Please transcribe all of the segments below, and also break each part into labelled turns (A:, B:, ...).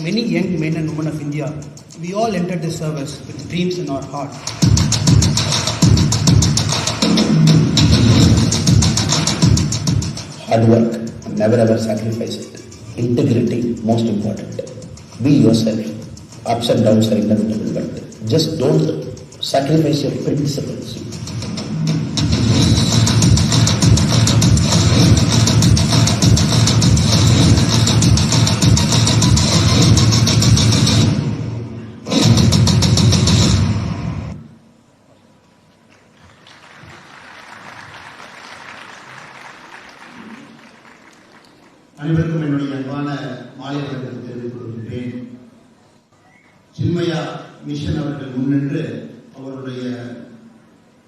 A: many young men and women of India, we all entered this service with dreams in our heart.
B: Hard work, never ever sacrifice it. Integrity, most important. Be yourself. Ups and downs are inevitable, but just don't sacrifice your principles.
C: அனைவருக்கும் என்னுடைய அன்பான மாலை வணக்கத்தை தெரிவித்துக் கொள்கின்றேன். Chinmaya mission அவர்கள் முன்னின்று அவருடைய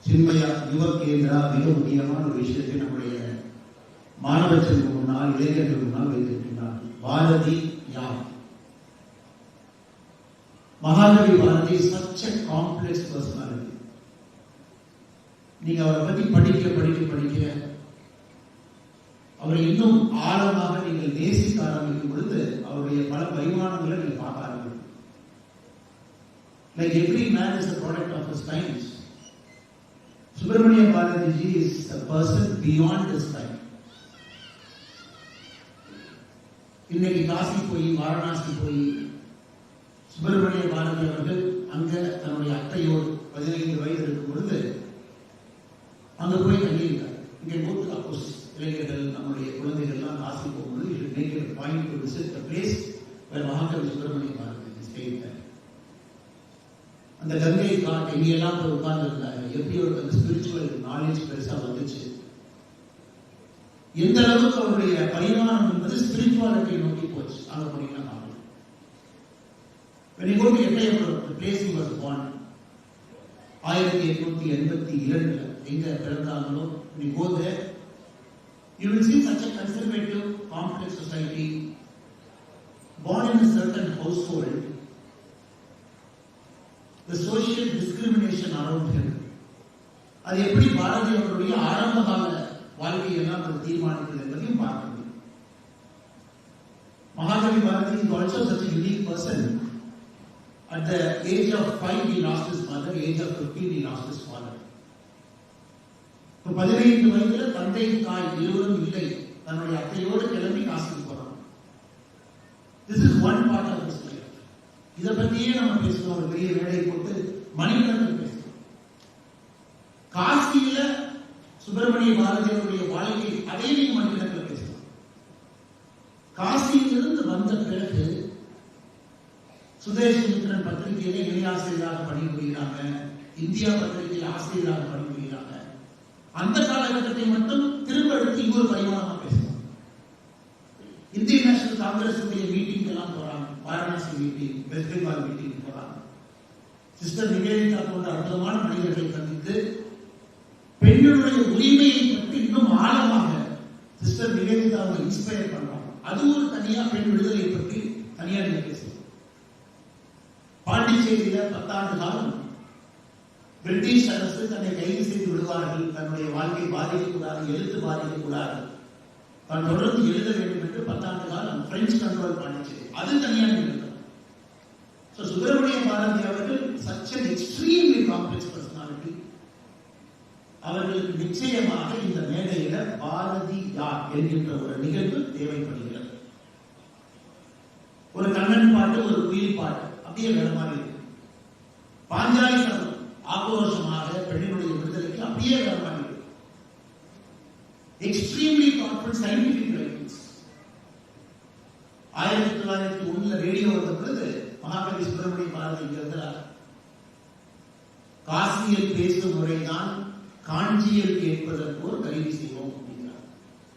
C: சின்மயா யுவ கேந்திரா மிக முக்கியமான ஒரு விஷயத்தை நம்முடைய மாணவ செல்வம் முன்னால், இளைஞர்கள் முன்னால் வைத்திருக்கின்றார். பாரதி யார்? மகாகவி Bharathi such a complex personality. நீங்க அவரை பத்தி படிக்க படிக்க படிக்க அவரை இன்னும் ஆழமாக நீங்கள் நேசிக்க ஆரம்பிக்கும் பொழுது அவருடைய பல பரிமாணங்களை நீங்கள் பார்க்க ஆரம்பிக்கும். Like every man is a product of his times. Subramania Bharati ji is a person beyond his time. இன்னைக்கு காசி போய் வாரணாசி போய் சுப்பிரமணிய பாரதி அவர்கள் அங்க தன்னுடைய அத்தையோடு 15 வயது இருக்கும் பொழுது அங்க போய் தங்கியிருக்கார். இங்கே மூத்த அப்போஸ் இளைஞர்கள் நம்முடைய குழந்தைகள் எல்லாம் காசி போகும்போது you should make it a point to visit the place where Mahakavi Subramania Bharati stayed there. அந்த கங்கை காட் எங்கெல்லாம் போய் உட்கார்ந்து இருந்தாங்க, எப்படி ஒரு அந்த ஸ்பிரிச்சுவல் நாலேஜ் பெருசா வந்துச்சு, எந்த அளவுக்கு அவருடைய பரிமாணம் என்பது ஸ்பிரிச்சுவாலிட்டியை நோக்கி போச்சு. அங்க போனீங்கன்னா when you go to Eppayapur, the place he was born, 1882 எங்க பிறந்தாங்களோ, when you go there you will see such a conservative, complex society, born in a certain household, the social discrimination around him. அது எப்படி பாரதி அவருடைய ஆரம்ப கால வாழ்க்கையெல்லாம் அது தீர்மானிக்கிறது என்பதையும் பார்க்க முடியும். Mahakavi Bharati is also such a unique person. At the age of 5 he lost his mother, age of 15 he lost his father. 15 வயதுல தந்தை தாய் இருவரும் இல்லை, தன்னுடைய அத்தையோடு கிளம்பி காசிக்கு போறான். This is one part of his life. இதை பற்றியே நம்ம பேசுறோம். ஒரு பெரிய வேலை போட்டு மணிக்கணக்கில் பேசுறோம். காசியில சுப்பிரமணிய பாரதியுடைய வாழ்க்கை அதே மணிக்கணக்கில் பேசுறோம். காசியிலிருந்து வந்த பிறகு சுதேசமித்திரன் பத்திரிகையில இணை ஆசிரியராக பணிபுரிகிறாங்க, இந்தியா பத்திரிகையில் ஆசிரியராக பணிபுரிகிறாங்க. அந்த காலகட்டத்தை மட்டும் திரும்ப எடுத்து இன்னொரு பரிமாணமா பேசுவோம். இந்திய நேஷனல் காங்கிரஸ் மீட்டிங் எல்லாம் போறாங்க, Varanasi meeting, west Bengal meeting போறாங்க. சிஸ்டர் நிவேதிதா போன்ற அற்புதமான மனிதர்களை சந்தித்து பெண்களுடைய உரிமையை பற்றி இன்னும் ஆழமாக சிஸ்டர் நிவேதிதாவை இன்ஸ்பயர் பண்றாங்க. அது ஒரு தனியா பெண் விடுதலை பற்றி தனியா நீங்க பேசுவோம். பாண்டிச்சேரியில 10 ஆண்டு காலம் பிரிட்டிஷ் அரசு தன்னை கைது செய்து விடுவார்கள், தன்னுடைய வாழ்க்கை பாதிக்கக்கூடாது, எழுத்து பாதிக்கக்கூடாது, தான் தொடர்ந்து எழுத வேண்டும் என்று 10 ஆண்டு காலம் பிரெஞ்சு கண்ட்ரோல் பண்ணிச்சு. அது தனியாக இருந்தது. சுப்பிரமணிய பாரதி அவர்கள் such an extremely complex personality. அவர்களுக்கு நிச்சயமாக இந்த மேடையில பாரதி யார் என்கின்ற ஒரு நிகழ்வு தேவைப்படுகிறது. ஒரு கண்ணன் பாட்டு, ஒரு குயில் பாட்டு அப்படியே வேற மாதிரி இருக்கு. பாஞ்சாலி சபதம் ஆக்ரோஷமாக பெண்ணினுடைய விடுதலைக்கு அப்படியே வேற மாதிரி இருக்கு. Extremely confident scientific writings. 1901 radio வந்த பொழுது மகாகவி சுப்பிரமணிய பாரதி எழுதுகிறார், காசியில் பேசும் முறைதான் காஞ்சியில் கேட்பதற்கு ஒரு கருவி செய்வோம் அப்படிங்கிறார்.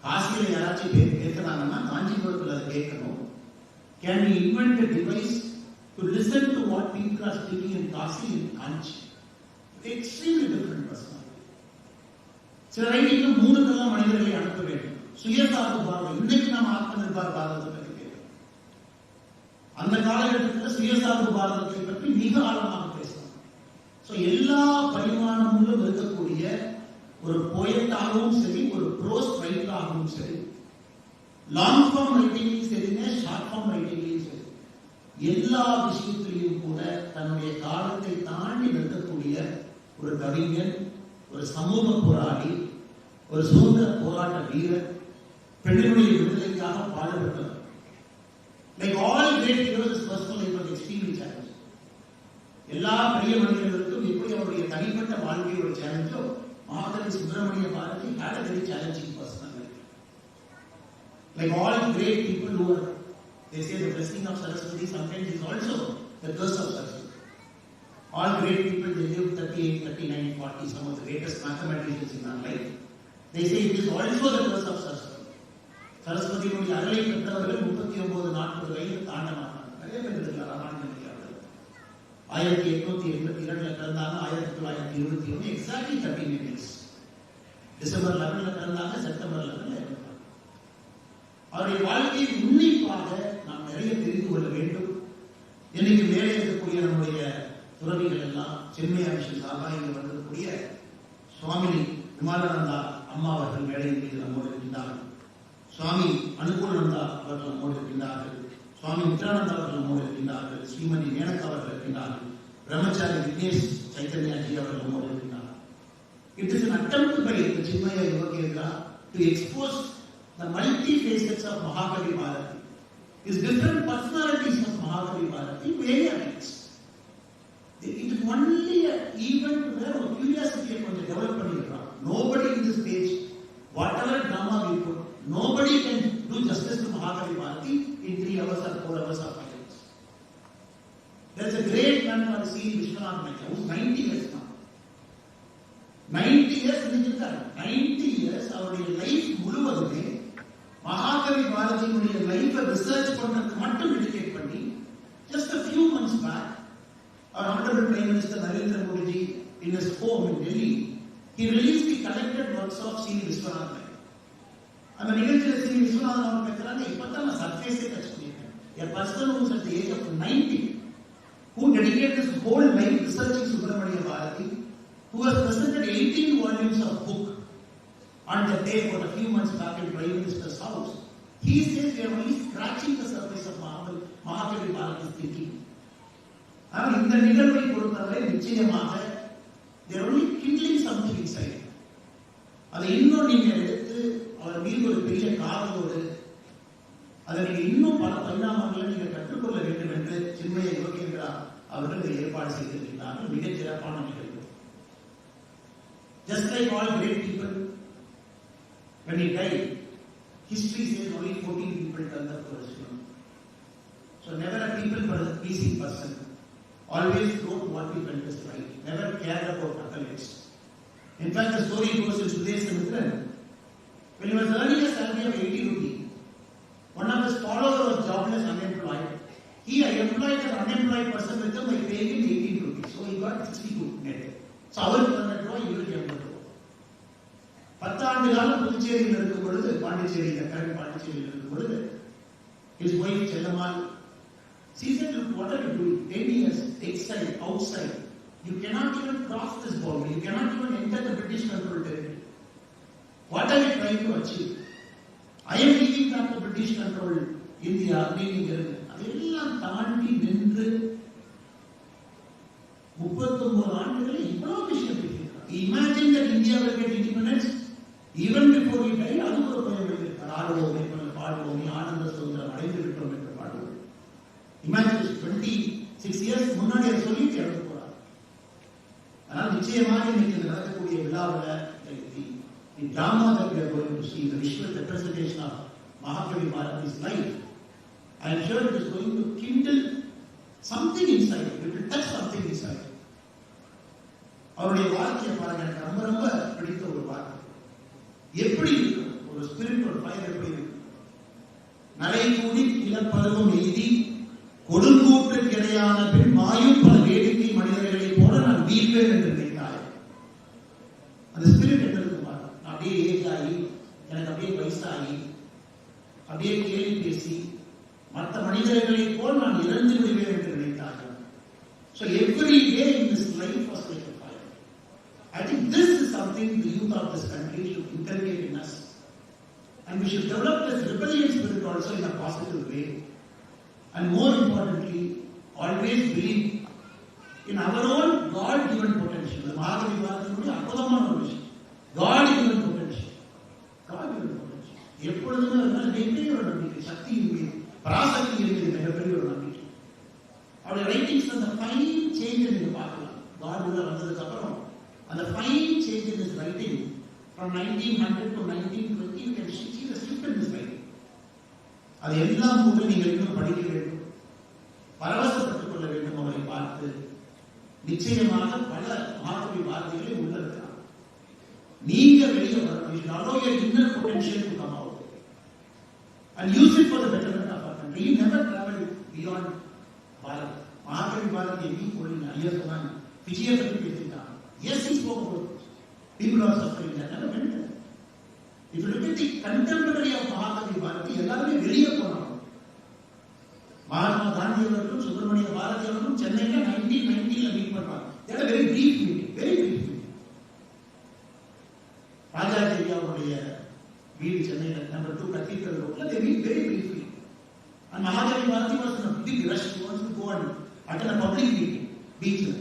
C: காசியில யாராச்சும் கேட்கிறாங்கன்னா காஞ்சிபுரத்தில் அதை கேட்கணும். Can we invent a device to listen to what people are speaking in Kasi in Kanchi? Extremely different personality. சில ரைட்டிங்ல 3 நல்ல மனிதர்களை அனுப்ப வேண்டும். சுயசார்பு பார்வை. இன்னைக்கு நாம் ஆத்ம நிர்பார் பாரதத்தை பற்றி கேட்கிறோம். அந்த காலகட்டத்தில் சுயசார்பு பாரதத்தை பற்றி மிக ஆழமாக பேசணும். எல்லா பரிமாணங்களும் இருக்கக்கூடிய ஒரு போயட்டாகவும் சரி, ஒரு ப்ரோஸ் ரைட்டராகவும் சரி, லாங் ஃபார்ம் ரைட்டிங்லையும் சரிங்க, ஷார்ட் ஃபார்ம் ரைட்டிங்லையும் சரி, எல்லா விஷயத்திலையும் கூட தன்னுடைய காலத்தை தாண்டி நிற்கக்கூடிய ஒரு கவிஞன், ஒரு சமூக போராளி, ஒரு சுதந்திர போராட்ட வீரர், பெண்களுடைய விடுதலைக்காக பாடுபட்டவர். Like all great heroes, his personal life was extremely challenging. எல்லா பெரிய மனிதர்களுக்கும் எப்படி அவருடைய தனிப்பட்ட வாழ்க்கை ஒரு சேலஞ்சோ, மகாகவி Subramaniya Bharathi had a very challenging personal life. Like all great people who are, they say the blessing of Saraswati sometimes is also the curse of Saraswati. All great people, they live 38, 39, 40, some of the greatest mathematicians in our life. They say it is also the curse of Saraswati. சரஸ்வதியினுடைய அருளை பெற்றவர்கள் 39-40 வயது தாண்ட மாட்டாங்க. நிறைய பேர் இருக்கிறார். ராமானுஜன் 1882 பிறந்தாங்க, 1921 exactly 13 years. December 11 பிறந்தாங்க, செப்டம்பர் 11 இறந்தாங்க. அவருடைய வாழ்க்கையை உன்னிப்பாக நாம் நிறைய தெரிந்து கொள்ள வேண்டும். இன்னைக்கு மேலே இருக்கக்கூடிய நம்முடைய துறவிகள் எல்லாம் சென்னை மிஷன் சார்பாக இங்கு வந்திருக்கக்கூடிய சுவாமி விமலானந்தா அம்மா அவர்கள் மேடையின் மீது நம்மோடு இருக்கின்றார்கள். சுவாமி அனுகூலானந்தா அவர்கள் நம்மோடு இருக்கின்றார்கள். சுவாமி மித்ரானந்தா அவர்கள் நம்மோடு இருக்கின்றார்கள். ஸ்ரீமதி மேனகா அவர்கள் இருக்கின்றார்கள். பிரம்மச்சாரி விக்னேஷ் சைத்தன்யாஜி அவர்கள் நம்மோடு இருக்கின்றார்கள். It is an attempt by the Chinmaya Yoga to expose the multi facets of Mahakavi Bharati. His different personalities of Mahakavi Bharati vary against. It is only an event where a curiosity is developed. Nobody in this page, whatever drama we put, nobody can do justice to Mahakavi Bharati in 3 hours or 4 hours or 5 hours. There is a great man called C. Vishwanath Mehta, who is 90 years now. 90 years இருந்திருக்காரு. 90 years அவருடைய life முழுவதுமே மகாகவி பாரதியினுடைய லைஃபை research பண்றதுக்கு மட்டும் dedicate பண்ணி, just a few months back, our Honorable Prime Minister Narendra Modi ji, in his home in Delhi, he released the collected works of C. Vishwanath Mehta. அந்த நிகழ்ச்சியில் C. விஸ்வநாதன் அவர் பேசுறாங்க, இப்பதான் நான் சர்ஃபேஸே டச் பண்ணியிருக்கேன். A person who is at the age of 90, who dedicated his whole life researching Subramania Bharati, who has presented 18 volumes of book on the day for a few months back in Prime Minister's house. He says we are only scratching the surface of Mahakavi Bharati's thinking. ஆனால் இந்த நிகழ்வை பொறுத்தவரை நிச்சயமாக they are only kindling something inside. அதை இன்னும் நீங்க எடுத்து அவர் மீது ஒரு பெரிய காதலோடு அதை நீங்க இன்னும் பல பரிணாமங்களை நீங்க கற்றுக்கொள்ள வேண்டும் என்று சின்மய யோகேந்திரா அவர்கள் இதை ஏற்பாடு செய்திருக்கிறார்கள். மிகச் சிறப்பான நிகழ்வு. Just like all great people, when he died, history says only 14 people turned up for his funeral. So never a people pleasing person. Always wrote what he felt is right. Never cared about accolades. In fact, the story goes in Sudesamitra. When he was earning a salary of 80 rupees, one of his followers was jobless, unemployed. He employed an unemployed person with him by paying him 18 rupees. So he got 62 net. So அவருக்கு 100 ரூபாய், இவருக்கு 80 ரூபாய். 10 ஆண்டு காலம் புதுச்சேரியில் இருக்கும் பொழுது, பாண்டிச்சேரியில் இருக்கும் பொழுது, his wife Chellammal, she said, look, what are you doing? 10 years, exile, outside. You cannot even cross this boundary. You cannot even enter the British controlled territory. What are you trying to achieve? I am leaving back to British controlled India. அதெல்லாம் தாண்டி நின்று 39 ஆண்டுகளை இவ்வளவு விஷயம் பேசியிருக்கார். Imagine that India will get independence even before he died. அது ஒரு பயம் எழுதியிருக்கார். ஆடுவோமே, பாடுவோமே, ஆனந்த சுதந்திரம் அடைந்து விட்டோம் என்று பாடுவோம். Imagine 26 years முன்னாடி அதை சொல்லிட்டு இறந்து போறார். ஆனால் நிச்சயமாக இன்னைக்கு நடக்கக்கூடிய விழாவில் the drama that we are going to see, the visual representation of Mahakavi Bharati's life, I am sure it is going to kindle something inside. It will touch something inside. அவருடைய வார்த்தையை பாருங்க, எனக்கு ரொம்ப ரொம்ப பிடித்த ஒரு வார்த்தை. எப்படி இருக்கும் ஒரு ஸ்பிரிச்சுவல் ஃபயர், எப்படி இருக்கும்? நரை கூடி இளப்பருவம் எய்தி கொடுங்கூற்று கிடையான பின் மாயும் பல வேடிக்கை மனிதர்களை போல நான் வீழ்வேன் என்று நினைத்தாய். அந்த ஸ்பிரிட் என்ன இருக்கு பாருங்க. நான் அப்படியே ஏஜ் ஆகி, எனக்கு அப்படியே வயசாகி, அப்படியே கேள்வி பேசி மற்ற மனிதர்களை போல் நான் இறந்து விடுவேன் என்று நினைத்தார்கள். So every day in this life was like a fire. I think this is something the youth of this country should inculcate in us, and we should develop this rebellion spirit also in a positive way. And more importantly, always believe in our own God-given potential. The Mahakavi Bharatiயினுடைய அற்புதமான ஒரு விஷயம். God-given potential. God-given potential. எப்பொழுதுமே அதனால மிகப்பெரிய ஒரு நம்பிக்கை, சக்தியின் மீது, பராசக்தி இருக்கிறது மிகப்பெரிய ஒரு நம்பிக்கை. அவருடைய ரைட்டிங்ஸ் அந்த ஃபைன் சேஞ்ச் நீங்க பார்க்கலாம். God உள்ள வந்ததுக்கு அப்புறம் அந்த fine change in his writing from 1900 to 1920 you can see the shift in his writing. அது எல்லாம் கூட நீங்கள் இன்னும் படிக்க வேண்டும், பரவசப்பட்டுக் கொள்ள வேண்டும். அவரை பார்த்து நிச்சயமாக பல மகாகவி வார்த்தைகளை உள்ளிருக்கிறார். நீங்க வெளியே வரணும். You should allow your inner potential to come out and use it for the betterment of our country. You never travel beyond Bharat. மகாகவி பாரதி எப்படி போறீங்க? ஐயா சொன்னாங்க, விஜய பற்றி பேசிட்டாங்க. Yes, he spoke about people are suffering. That never went there. If you look at the contemporary of மகாகவி பாரதி, எல்லாருமே வெளியே போனாங்க. மகாத்மா காந்தி அவர்களும் சுப்பிரமணிய பாரதி அவர்களும் சென்னையில 1990 மீட் பண்றாங்க. They had a very brief meeting, very brief meeting. Rajaji அவருடைய வீடு சென்னையில நம்பர் 2 கத்தீட்ரல் ரோட்ல they meet very briefly. And Mahakavi Bharati was in a big rush. He wants to go and attend a public meeting, beachல.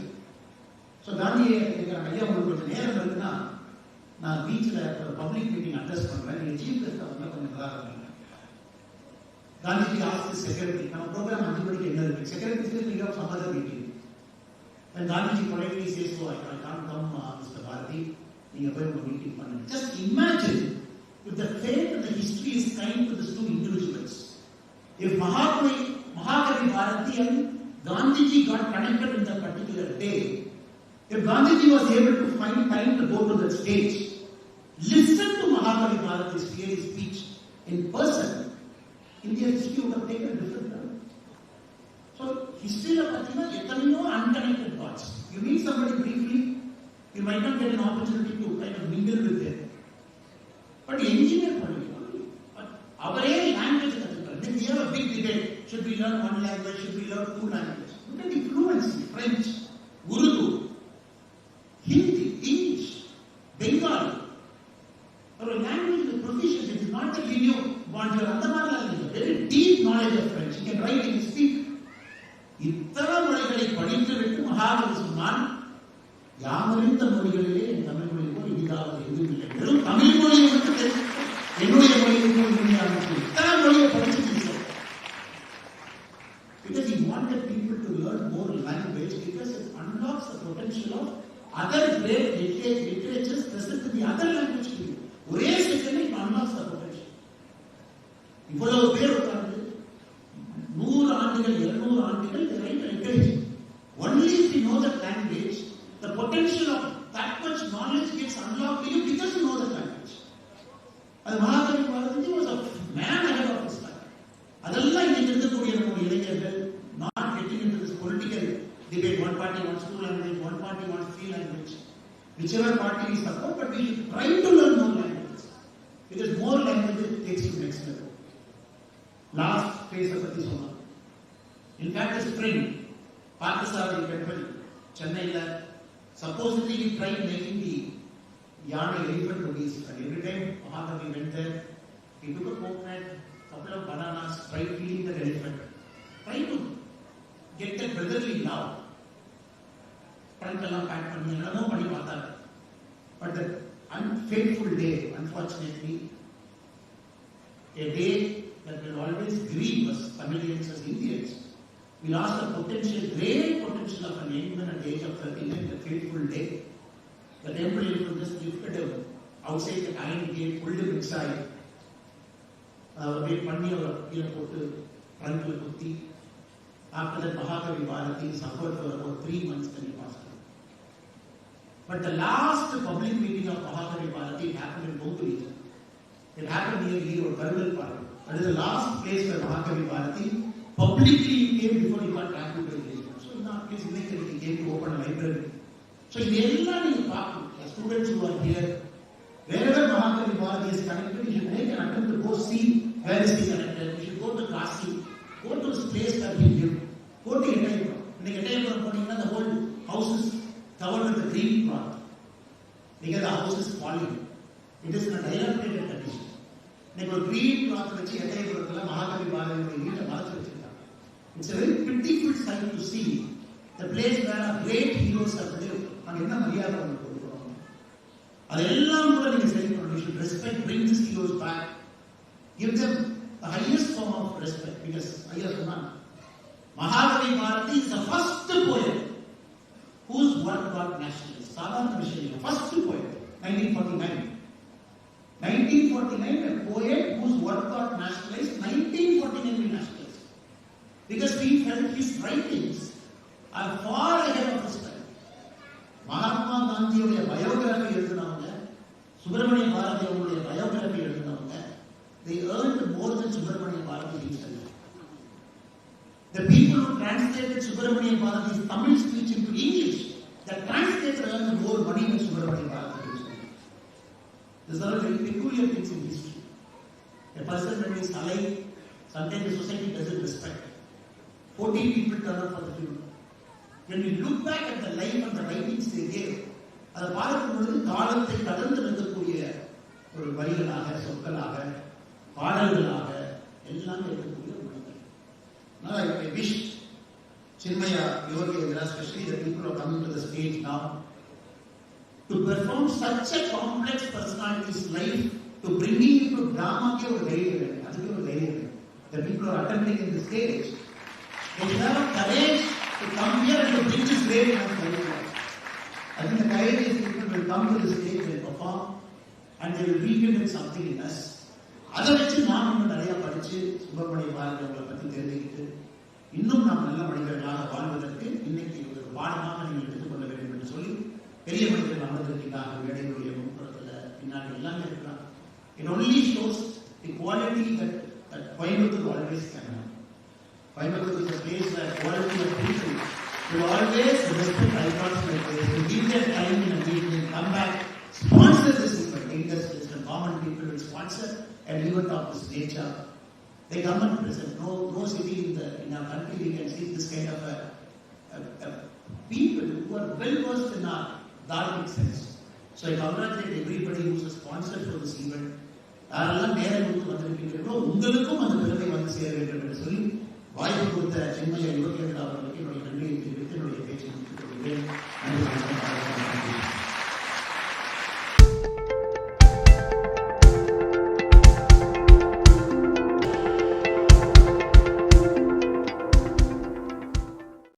C: So காந்தியை கேட்கிறாங்க, ஐயா உங்களுக்கு கொஞ்சம் நேரம் இருக்குன்னா நான் பீச்ல ஒரு பப்ளிக் மீட்டிங் அட்ரஸ் பண்றேன், நீங்க சீஃப் கெஸ்டா வந்தா கொஞ்சம் நல்லா இருக்கும். காந்திஜி asked the secretary, நம்ம ப்ரோக்ராம் 5 மணிக்கு என்ன இருக்கு? Secretary says we have some other meeting. And Gandhiji politely says, so I can't come, Mr. Bharati, நீங்க போய் உங்க மீட்டிங் பண்ணுங்க. Just imagine if the fate and the history is kind to these two individuals. If Mahakavi Bharati and Gandhiji got connected in that particular day, if Gandhiji was able to find time to go to that stage, listen to Mahakavi Bharati's fiery speech in person, India history would have taken a different turn. So, history of Fatima, எத்தனையோ unconnected parts. You meet somebody briefly, you might not get an opportunity to kind of mingle with them. But engineer பண்ணிக்கலாம். அவரே language கற்றுக்கிறார். Then we have a big debate. Should we learn one language? Should we learn 2 languages? Look at the fluency. French, Urdu, Hindi, English, Bengali. Our language is proficient. It is not that we knew Bonjour. Very deep knowledge of French. You can write and speak. இத்தனை மொழிகளை படித்துவிட்டு மகாகவி சொன்னான், யாமறிந்த மொழிகளிலே என் தமிழ் மொழி போல் இனிதாவது எதுவும் இல்லை. வெறும் தமிழ் மொழியை விட்டு என்னுடைய மொழியை போல் இனிதாக இத்தனை மொழியை படிச்சு because he wanted people to learn more language because it unlocks the potential of other great literatures present in the other language to you. ஒரே second it unlocks the potential. இவ்வளவு பேர் உட்கார்ந்து 100 ஆண்டுகள் 200 ஆண்டுகள் they write literature. Only if you know that language, the potential of that much knowledge gets unlocked to you because you know that language. அது மகாகவி Bharathi was a man ahead of his time. அதெல்லாம் இன்னைக்கு இருக்கக்கூடிய நம்முடைய இளைஞர்கள் not getting into this political debate. One party wants 2 language, one party wants 3 language. Whichever party we support, but we should try to learn more languages because more languages takes you next level. Last phase of the Soma. In fact, his friend, Parthasarathi temple, Chennai, supposedly he tried making the Yana elephant release. And every time Mahakavi went there, he took a coconut, couple of bananas, tried feeding that elephant, tried to get that brotherly love. But that unfaithful day, unfortunately, a day that will always grieve us Tamilians as Indians. We lost the potential, great potential of an young man at the age of 39, the fateful day. The temple elephant just lifted him outside the iron gate, pulled him inside. Wait, Panni or Pia put front to Kutti. After that, Mahakavi Bharati suffered for about 3 months when he passed away. But the last public meeting of Mahakavi Bharati happened in Bombay region. It happened near Leo Karnal Park. That is the last place where Mahakavi Bharati publicly came before he got trampled by the religion. So in that case, he came to open a library. So in the students who are here, wherever Mahakavi Bharati is connected, you should make an attempt to go see where is he connected. You should go to Kasi, go to this place that he lived, go to Etaipur. In Etaipur, the whole house is covered with a green cloth. Because the house is falling. It is in a dilapidated condition. They were green cloth which Etaipur, Mahakavi Bharati வீட்டை மறைச்சு வச்சிருக்காங்க. It's a very pitiful sight to see the place where our great heroes have lived. நாங்கள் என்ன மரியாதை அவங்களுக்கு கொடுக்குறோம்? அதெல்லாம் கூட நீங்க சரி பண்ணணும். You should respect, bring these heroes back. Give them the highest form of respect because ஐயா சொன்னாங்க Mahakavi Bharati is the first poet whose work got nationalized. சாதாரண விஷயம் இல்லை. First poet, 1949. 1949, a poet whose work got nationalized, 1949 we nationalized. Because we felt his writings are far ahead of his time. Mahatma Gandhiயுடைய biography எழுதினவங்க, Subramaniya Bharathi அவங்களுடைய biography எழுதினவங்க, they earned more than Subramanian Bharati himself. The people who translated Subramanian Bharati's Tamil speech into English, the translator earned more money than Subramanian Bharati himself. These are very peculiar things in history. A person when he is alive, sometimes the society doesn't respect. 14 people turn up for the funeral. When we look back at the life and the writings they gave, அதை பார்க்கும் பொழுது காலத்தை கடந்து நிற்கக்கூடிய ஒரு வரிகளாக, சொற்களாக, பாடல்களாக எல்லாம் இருக்கக்கூடிய மனிதர்கள். Now I wish Chinmaya, Yogendra, especially the people who are coming to the stage now, to perform such a complex personality's life, to bringing it to drama, ke or தைரியம். அதுக்கு ஒரு தைரியம். The people who are attending in the stage, they have courage to come here and to bring this way in our culture. I think the courageous people will come to the stage and perform and they will rekindle something in us. அதை வச்சு நாம் இன்னும் நிறைய படிச்சு சுப்பிரமணிய பாரதி அவங்களை பற்றி தெரிஞ்சுக்கிட்டு இன்னும் நாம் நல்ல மனிதர்களாக வாழ்வதற்கு இன்னைக்கு ஒரு பாடமாக நீங்கள் எடுத்துக்கொள்ள வேண்டும் என்று சொல்லி பெரிய மனிதர்கள் அமர்ந்திருக்கிறாங்க. வேடைகளுடைய முன்புறத்தில் பின்னாடி எல்லாமே இருக்கிறாங்க. It only shows the quality that Coimbatore always can have. Coimbatore is a place where quality of people will always respect icons like this, to give their time in a meeting, come back, sponsor this event. Industries and common people will sponsor an event of this nature. They come and present. No city in our country we can see this kind of a people who are well versed in our dharmic sense. So I congratulate everybody who is a sponsor for this event. யாரெல்லாம் நேரம் கொடுத்து வந்திருக்கிறீர்களோ உங்களுக்கும் அந்த பெருமை வந்து சேர வேண்டும் என்று சொல்லி வாய்ப்பு கொடுத்த சின்மய யுவகேந்திரா அவர்களுக்கு என்னுடைய நன்றியை தெரிவித்து என்னுடைய பேச்சை முடித்துக் கொள்கிறேன்.